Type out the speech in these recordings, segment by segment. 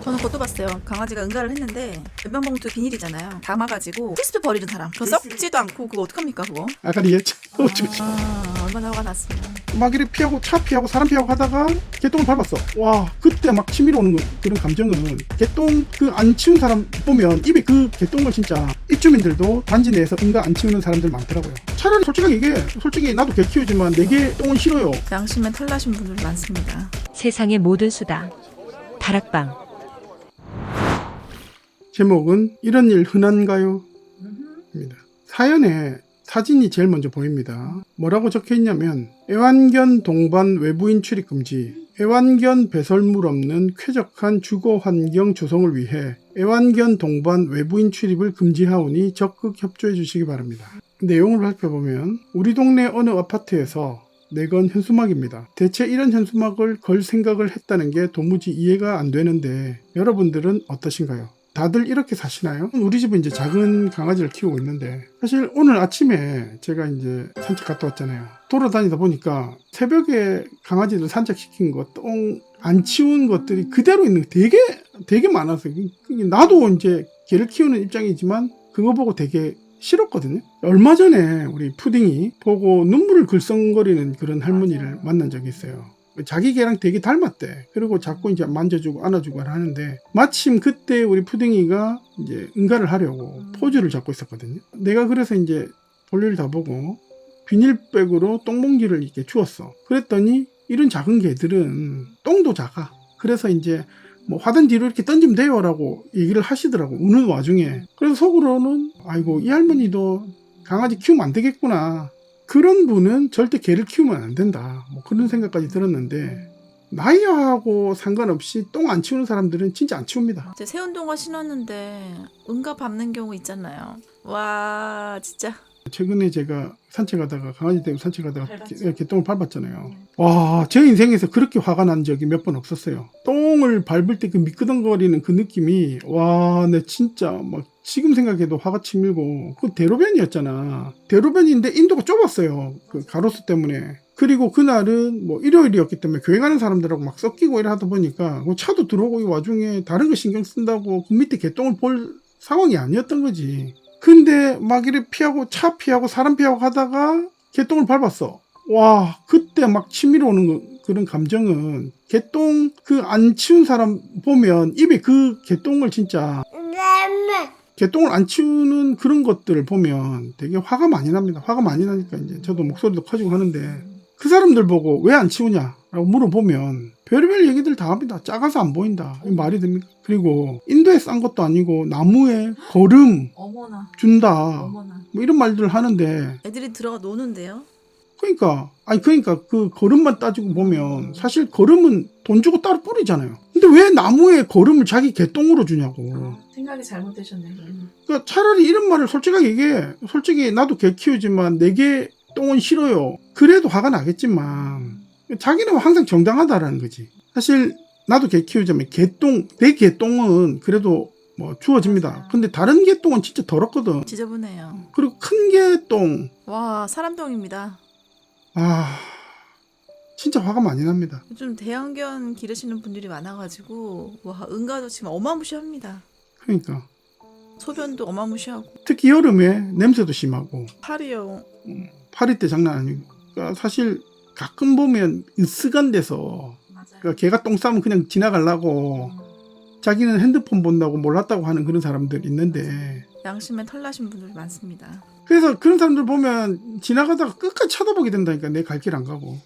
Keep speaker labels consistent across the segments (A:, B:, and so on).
A: 저는 그것도 봤어요. 강아지가 응가를 했는데 변변봉투 비닐이잖아요. 담아가지고 필수도 버리는 사람. 그거 썩지도 않고 그거 어떡합니까 그거?
B: 아까 얘기했죠.
A: 얼마나 화가 났으면.
B: 막 이렇게 피하고 차 피하고 사람 피하고 하다가 개똥을 밟았어. 와, 그때 막 치밀어 오는 그런 감정은 개똥 그 안 치운 사람 보면 입에 그 개똥을 진짜 입주민들도 단지 내에서 응가 안 치우는 사람들 많더라고요. 차라리 솔직하게 얘기해. 솔직히 나도 개 키우지만 내 개 똥은 싫어요.
A: 양심에 털나신 분들 많습니다.
C: 세상의 모든 수다. 다락방.
B: 제목은 이런 일 흔한가요? 입니다. 사연에 사진이 제일 먼저 보입니다. 뭐라고 적혀 있냐면 애완견 동반 외부인 출입 금지, 애완견 배설물 없는 쾌적한 주거 환경 조성을 위해 애완견 동반 외부인 출입을 금지하오니 적극 협조해 주시기 바랍니다. 내용을 살펴보면 우리 동네 어느 아파트에서 내건 현수막입니다. 대체 이런 현수막을 걸 생각을 했다는 게 도무지 이해가 안 되는데 여러분들은 어떠신가요? 다들 이렇게 사시나요? 우리 집은 이제 작은 강아지를 키우고 있는데 사실 오늘 아침에 제가 이제 산책 갔다 왔잖아요. 돌아다니다 보니까 새벽에 강아지들 산책시킨 거, 똥 안 치운 것들이 그대로 있는 게 되게 많아서 나도 이제 개를 키우는 입장이지만 그거 보고 되게 싫었거든요. 얼마 전에 우리 푸딩이 보고 눈물을 글썽거리는 그런 할머니를 만난 적이 있어요. 자기 개랑 되게 닮았대. 그리고 자꾸 이제 만져주고 안아주고 하는데 마침 그때 우리 푸딩이가 이제 응가를 하려고 포즈를 잡고 있었거든요. 내가 그래서 이제 볼일 다 보고 비닐백으로 똥봉지를 이렇게 주었어. 그랬더니 이런 작은 개들은 똥도 작아. 그래서 이제 뭐 하던 뒤로 이렇게 던지면 돼요 라고 얘기를 하시더라고, 우는 와중에. 그래서 속으로는 아이고 이 할머니도 강아지 키우면 안 되겠구나, 그런 분은 절대 개를 키우면 안 된다, 뭐 그런 생각까지 들었는데 나이하고 상관없이 똥 안 치우는 사람들은 진짜 안 치웁니다.
A: 제 새운동화 신었는데 응가 밟는 경우 있잖아요. 와 진짜.
B: 최근에 제가 산책하다가 강아지 때문에 산책하다가 개똥을 밟았잖아요. 와, 제 인생에서 그렇게 화가 난 적이 몇 번 없었어요. 똥을 밟을 때 그 미끄덩거리는 그 느낌이, 와, 내 진짜 막 지금 생각해도 화가 치밀고. 그 대로변이었잖아. 대로변인데 인도가 좁았어요, 그 가로수 때문에. 그리고 그날은 뭐 일요일이었기 때문에 교회 가는 사람들하고 막 섞이고 이래 하다 보니까 뭐 차도 들어오고 이 와중에 다른 거 신경 쓴다고 그 밑에 개똥을 볼 상황이 아니었던 거지. 근데 막 이렇게 피하고 차 피하고 사람 피하고 하다가 개똥을 밟았어. 와, 그때 막 치밀어 오는 그런 감정은, 개똥 그 안 치운 사람 보면 입에 그 개똥을 진짜, 개똥을 안 치우는 그런 것들을 보면 되게 화가 많이 납니다. 화가 많이 나니까 이제 저도 목소리도 커지고 하는데, 그 사람들 보고 왜 안 치우냐 라고 물어보면 별의별 얘기들 다 합니다. 작아서 안 보인다, 이 말이 됩니까? 그리고 인도에 싼 것도 아니고 나무에 거름
A: 어머나.
B: 준다,
A: 어머나.
B: 뭐 이런 말들을 하는데,
A: 애들이 들어가 노는데요.
B: 그러니까 그 거름만 따지고 보면 사실 거름은 돈 주고 따로 뿌리잖아요. 근데 왜 나무에 거름을 자기 개똥으로 주냐고.
A: 생각이 잘못되셨네.
B: 그러니까 차라리 이런 말을 솔직하게 얘기해. 솔직히 나도 개 키우지만 내 개 똥은 싫어요. 그래도 화가 나겠지만 자기는 항상 정당하다라는 거지. 사실 나도 개 키우자면 내 개똥은 그래도 뭐 주어집니다.
A: 맞아요.
B: 근데 다른 개똥은 진짜 더럽거든.
A: 지저분해요.
B: 그리고 큰 개똥,
A: 와 사람똥입니다.
B: 진짜 화가 많이 납니다.
A: 요즘 대형견 기르시는 분들이 많아가지고 와 응가도 지금 어마무시합니다.
B: 그러니까
A: 소변도 어마무시하고
B: 특히 여름에 냄새도 심하고
A: 팔이요.
B: 파리 때 장난 아니고. 그러니까 사실 가끔 보면 으스간 데서,
A: 맞아요.
B: 그러니까 걔가 똥 싸면 그냥 지나가려고 자기는 핸드폰 본다고 몰랐다고 하는 그런 사람들 있는데,
A: 양심에 털나신 분들 많습니다.
B: 그래서 그런 사람들 보면 지나가다가 끝까지 쳐다보게 된다니까. 내 갈 길 안 가고.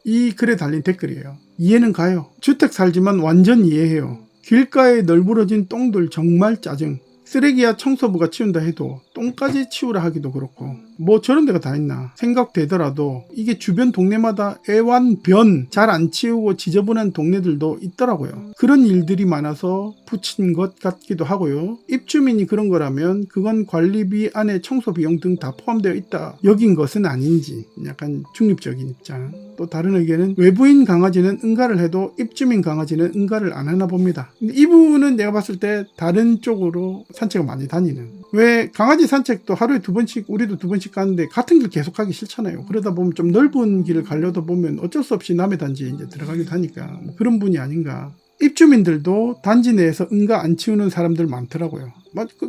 B: 이 글에 달린 댓글이에요. 이해는 가요. 주택 살지만 완전 이해해요. 길가에 널브러진 똥들 정말 짜증. 쓰레기야 청소부가 치운다 해도 똥까지 치우라 하기도 그렇고, 뭐 저런 데가 다 있나 생각되더라도 이게 주변 동네마다 애완변 잘 안 치우고 지저분한 동네들도 있더라고요. 그런 일들이 많아서 붙인 것 같기도 하고요. 입주민이 그런 거라면 그건 관리비 안에 청소 비용 등 다 포함되어 있다 여긴 것은 아닌지, 약간 중립적인 입장. 또 다른 의견은 외부인 강아지는 응가를 해도 입주민 강아지는 응가를 안 하나 봅니다. 근데 이분은 내가 봤을 때 다른 쪽으로 산책을 많이 다니는, 왜 강아지 산책도 하루에 2번씩, 우리도 2번씩 가는데 같은 길 계속 가기 싫잖아요. 그러다 보면 좀 넓은 길을 가려다 보면 어쩔 수 없이 남의 단지에 이제 들어가기도 하니까 뭐 그런 분이 아닌가. 입주민들도 단지 내에서 응가 안 치우는 사람들 많더라고요.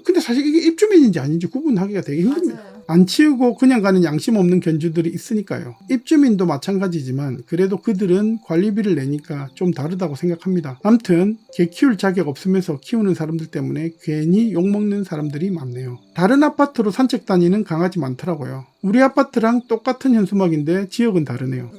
B: 근데 사실 이게 입주민인지 아닌지 구분하기가 되게 힘듭니다.
A: 맞아요.
B: 안 치우고 그냥 가는 양심 없는 견주들이 있으니까요. 입주민도 마찬가지지만 그래도 그들은 관리비를 내니까 좀 다르다고 생각합니다. 아무튼 개 키울 자격 없으면서 키우는 사람들 때문에 괜히 욕먹는 사람들이 많네요. 다른 아파트로 산책 다니는 강아지 많더라고요. 우리 아파트랑 똑같은 현수막인데 지역은 다르네요.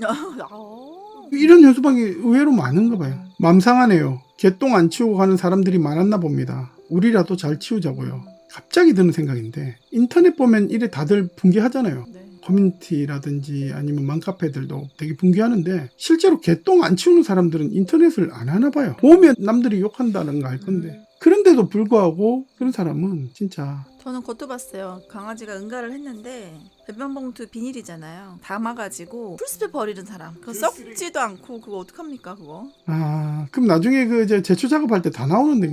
B: 이런 현수막이 의외로 많은가 봐요. 맘상하네요. 개똥 안 치우고 가는 사람들이 많았나 봅니다. 우리라도 잘 치우자고요. 갑자기 드는 생각인데 인터넷 보면 이래 다들 붕괴하잖아요.
A: 네.
B: 커뮤니티라든지 아니면 맘카페들도 되게 붕괴하는데 실제로 개똥 안 치우는 사람들은 인터넷을 안 하나 봐요. 보면 남들이 욕한다는 거 알 건데 그런데도 불구하고 그런 사람은 진짜
A: 저는 그것도 봤어요. 강아지가 응가를 했는데 변변봉투 비닐이잖아요. 담아가지고 풀숲에 버리는 사람. 그거 썩지도 않고 그거 어떡합니까 그거?
B: 그럼 나중에 그 이제 제초 작업할 때 다 나오는데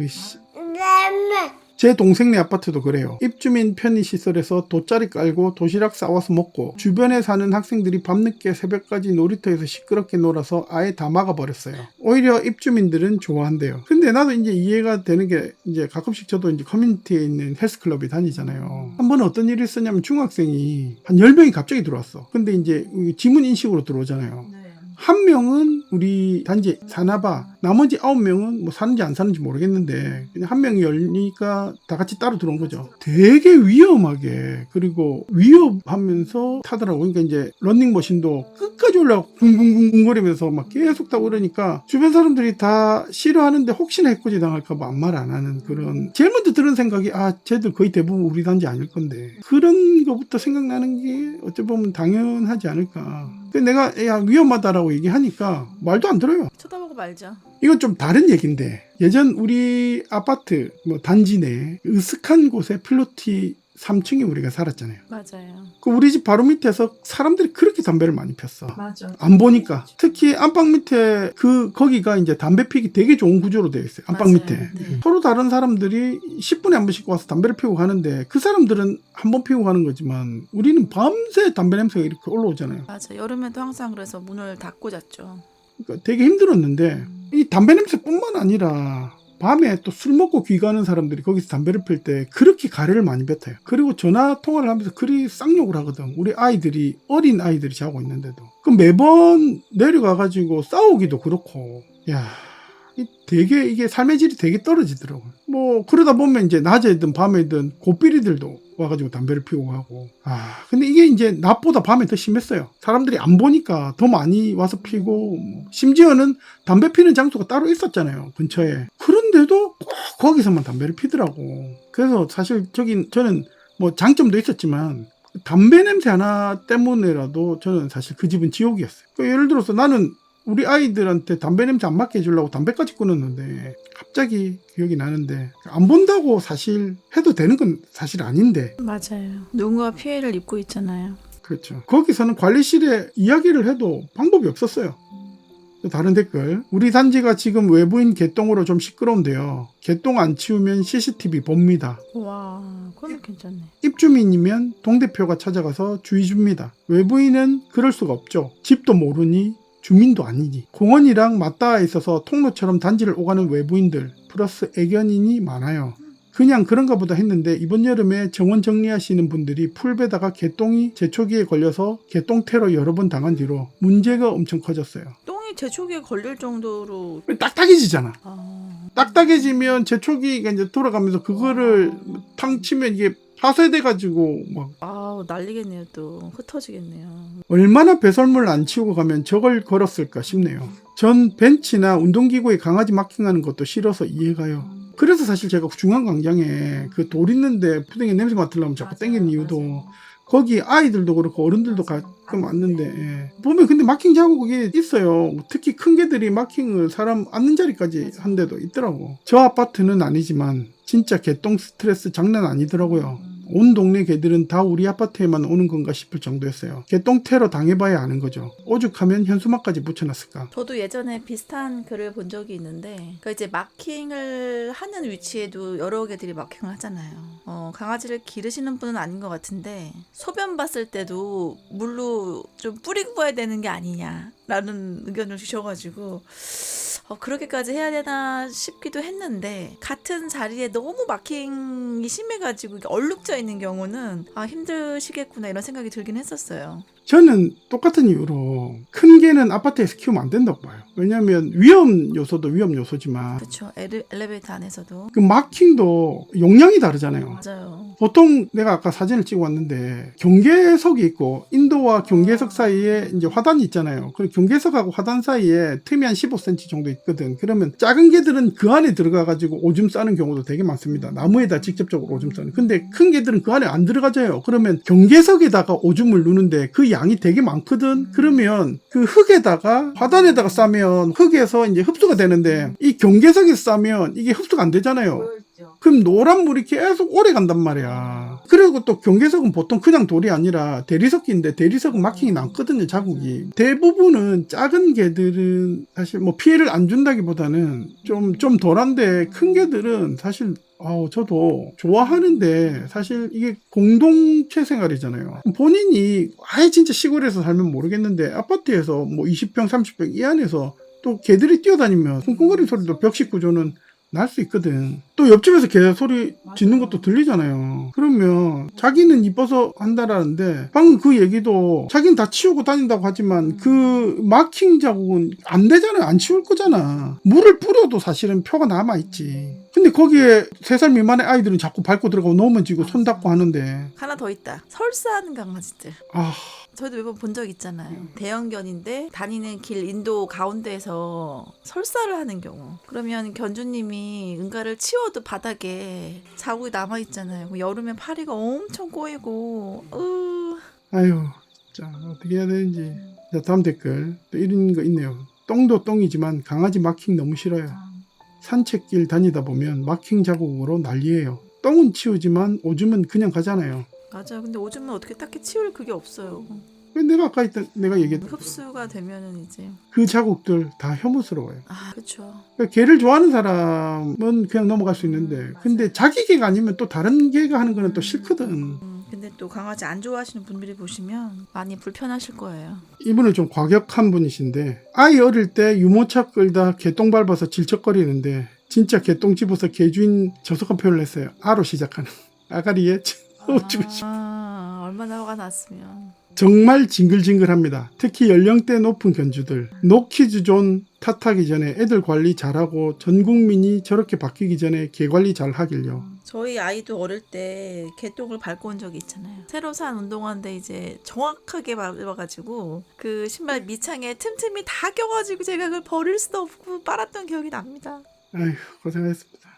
B: 제 동생네 아파트도 그래요. 입주민 편의시설에서 돗자리 깔고 도시락 싸와서 먹고 주변에 사는 학생들이 밤늦게 새벽까지 놀이터에서 시끄럽게 놀아서 아예 다 막아버렸어요. 오히려 입주민들은 좋아한대요. 근데 나도 이제 이해가 되는 게 이제 가끔씩 저도 이제 커뮤니티에 있는 헬스클럽에 다니잖아요. 한 번은 어떤 일이 있었냐면 중학생이 한 10명이 갑자기 들어왔어. 근데 이제 지문 인식으로 들어오잖아요.
A: 네.
B: 한 명은 우리 단지에 사나봐. 나머지 9명은 뭐 사는지 안 사는지 모르겠는데 그냥 한 명이 열리니까 다 같이 따로 들어온 거죠. 되게 위험하게 그리고 위협하면서 타더라고. 그러니까 이제 런닝머신도 끝까지 올라가고 붕붕붕붕거리면서 막 계속 타고 그러니까 주변 사람들이 다 싫어하는데 혹시나 해코지 당할까 봐 아무 말 안 하는 그런 제일 먼저 드는 생각이 쟤들 거의 대부분 우리 단지 아닐 건데 그런 거부터 생각나는 게 어찌 보면 당연하지 않을까. 근데 내가 위험하다라고 얘기하니까 말도 안 들어요.
A: 쳐다보고 말죠.
B: 이건 좀 다른 얘기인데 예전 우리 아파트 단지 내 으슥한 곳에 플로티 3층에 우리가 살았잖아요.
A: 맞아요.
B: 그 우리 집 바로 밑에서 사람들이 그렇게 담배를 많이 폈어.
A: 맞아.
B: 안 보니까. 특히 안방 밑에 거기가 이제 담배 피기 되게 좋은 구조로 되어 있어요. 안방
A: 맞아요.
B: 밑에.
A: 네.
B: 서로 다른 사람들이 10분에 한 번씩 와서 담배를 피우고 가는데 그 사람들은 한 번 피우고 가는 거지만 우리는 밤새 담배 냄새가 이렇게 올라오잖아요.
A: 맞아. 여름에도 항상 그래서 문을 닫고 잤죠.
B: 그러니까 되게 힘들었는데 이 담배 냄새뿐만 아니라 밤에 또 술 먹고 귀가하는 사람들이 거기서 담배를 필 때 그렇게 가래를 많이 뱉어요. 그리고 전화 통화를 하면서 그리 쌍욕을 하거든. 우리 아이들이 어린 아이들이 자고 있는데도. 그 매번 내려가가지고 싸우기도 그렇고 되게 이게 삶의 질이 되게 떨어지더라고요. 뭐 그러다 보면 이제 낮에든 밤에든 고삐리들도 와가지고 담배를 피우고 가고 근데 이게 이제 낮보다 밤에 더 심했어요. 사람들이 안 보니까 더 많이 와서 피고 심지어는 담배 피는 장소가 따로 있었잖아요. 근처에. 그런데도 꼭 거기서만 담배를 피더라고. 그래서 사실 저는 뭐 장점도 있었지만 담배 냄새 하나 때문에라도 저는 사실 그 집은 지옥이었어요. 그러니까 예를 들어서 나는 우리 아이들한테 담배 냄새 안 맡게 해주려고 담배까지 끊었는데 갑자기 기억이 나는데 안 본다고 사실 해도 되는 건 사실 아닌데
A: 맞아요. 누군가 피해를 입고 있잖아요.
B: 그렇죠. 거기서는 관리실에 이야기를 해도 방법이 없었어요. 다른 댓글 우리 단지가 지금 외부인 개똥으로 좀 시끄러운데요. 개똥 안 치우면 CCTV 봅니다.
A: 와, 그건 괜찮네.
B: 입주민이면 동대표가 찾아가서 주의 줍니다. 외부인은 그럴 수가 없죠. 집도 모르니 주민도 아니니. 공원이랑 맞닿아 있어서 통로처럼 단지를 오가는 외부인들 플러스 애견인이 많아요. 그냥 그런가 보다 했는데 이번 여름에 정원 정리하시는 분들이 풀베다가 개똥이 제초기에 걸려서 개똥 테러 여러 번 당한 뒤로 문제가 엄청 커졌어요.
A: 똥이 제초기에 걸릴 정도로
B: 딱딱해지잖아. 딱딱해지면 제초기가 이제 돌아가면서 그거를 탕 치면 이게 파쇄돼가지고 막
A: 난리겠네요. 또 흩어지겠네요.
B: 얼마나 배설물 안 치우고 가면 저걸 걸었을까 싶네요. 전 벤치나 운동기구에 강아지 마킹하는 것도 싫어서 이해가요. 그래서 사실 제가 중앙광장에 그 돌 있는데 푸딩에 냄새 맡으려면 자꾸 땡기는 이유도 거기 아이들도 그렇고 어른들도 가끔 왔는데 보면 근데 마킹 자국이 있어요. 특히 큰 개들이 마킹을 사람 앉는 자리까지 한 데도 있더라고. 저 아파트는 아니지만 진짜 개똥 스트레스 장난 아니더라고요. 온 동네 개들은 다 우리 아파트에만 오는 건가 싶을 정도였어요. 개똥 테러 당해봐야 아는 거죠. 오죽하면 현수막까지 붙여놨을까.
A: 저도 예전에 비슷한 글을 본 적이 있는데 이제 마킹을 하는 위치에도 여러 개들이 마킹을 하잖아요. 강아지를 기르시는 분은 아닌 것 같은데 소변 봤을 때도 물로 좀 뿌리고 봐야 되는 게 아니냐 라는 의견을 주셔가지고 그렇게까지 해야 되나 싶기도 했는데 같은 자리에 너무 마킹이 심해가지고 이게 얼룩져 있는 경우는 힘드시겠구나 이런 생각이 들긴 했었어요.
B: 저는 똑같은 이유로 큰 개는 아파트에서 키우면 안 된다고 봐요. 왜냐하면 위험 요소도 위험 요소지만
A: 그렇죠. 엘리베이터 안에서도.
B: 그 마킹도 용량이 다르잖아요.
A: 맞아요.
B: 보통 내가 아까 사진을 찍어 왔는데 경계석이 있고 인도와 경계석 사이에 이제 화단이 있잖아요. 그리고 경계석하고 화단 사이에 틈이 한 15cm 정도 있거든. 그러면 작은 개들은 그 안에 들어가 가지고 오줌 싸는 경우도 되게 많습니다. 나무에다 직접적으로 오줌 싸는. 근데 큰 개들은 그 안에 안 들어가져요. 그러면 경계석에다가 오줌을 누는데 그 양이 되게 많거든. 그러면 그 흙에다가 화단에다가 싸면 흙에서 이제 흡수가 되는데 이 경계석에 싸면 이게 흡수가 안 되잖아요. 그럼 노란 물이 계속 오래 간단 말이야. 그리고 또 경계석은 보통 그냥 돌이 아니라 대리석인데 대리석은 마킹이 남거든요, 자국이. 대부분은 작은 개들은 사실 뭐 피해를 안 준다기보다는 좀 덜한데 큰 개들은 사실 저도 좋아하는데 사실 이게 공동체 생활이잖아요. 본인이 아예 진짜 시골에서 살면 모르겠는데 아파트에서 뭐 20평, 30평 이 안에서 또 개들이 뛰어다니면 쿵쿵거리는 소리도 벽식 구조는 날 수 있거든. 또 옆집에서 개 소리 짖는 것도 들리잖아요. 그러면 자기는 이뻐서 한다라는데 방금 그 얘기도 자기는 다 치우고 다닌다고 하지만 그 마킹 자국은 안 되잖아요. 안 치울 거잖아. 물을 뿌려도 사실은 표가 남아있지. 근데 거기에 3살 미만의 아이들은 자꾸 밟고 들어가고 넘어지고 손 닦고 하는데
A: 하나 더 있다. 설사하는 강아지들.
B: 아
A: 저희도 몇 번 본 적 있잖아요. 대형견인데 다니는 길 인도 가운데에서 설사를 하는 경우. 그러면 견주님이 응가를 치워도 바닥에 자국이 남아있잖아요. 여름에 파리가 엄청 꼬이고
B: 아유 진짜 어떻게 해야 되는지. 자, 다음 댓글 또 이런 거 있네요. 똥도 똥이지만 강아지 마킹 너무 싫어요. 산책길 다니다 보면 마킹 자국으로 난리예요. 똥은 치우지만 오줌은 그냥 가잖아요.
A: 맞아요. 근데 오줌은 어떻게 딱히 치울 그게 없어요.
B: 내가 아까 내가 얘기했던
A: 흡수가 되면은 이제
B: 그 자국들 다 혐오스러워요.
A: 그렇죠.
B: 그러니까 개를 좋아하는 사람은 그냥 넘어갈 수 있는데 근데 자기 개가 아니면 또 다른 개가 하는 거는 또 싫거든.
A: 근데 또 강아지 안 좋아하시는 분들이 보시면 많이 불편하실 거예요.
B: 이분은 좀 과격한 분이신데 아이 어릴 때 유모차 끌다 개똥 밟아서 질척거리는데 진짜 개똥 집어서 개주인 저속한 표현을 했어요. 아로 시작하는 아가리에 어쩌고 싶어.
A: 얼마나 화가 났으면.
B: 정말 징글징글합니다. 특히 연령대 높은 견주들. 노키즈존 탓하기 전에 애들 관리 잘하고 전 국민이 저렇게 바뀌기 전에 개 관리 잘 하길요.
A: 저희 아이도 어릴 때 개똥을 밟고 온 적이 있잖아요. 새로 산 운동화인데 이제 정확하게 밟아가지고 그 신발 밑창에 틈틈이 다 껴가지고 제가 그걸 버릴 수도 없고 빨았던 기억이 납니다.
B: 아휴 고생하셨습니다.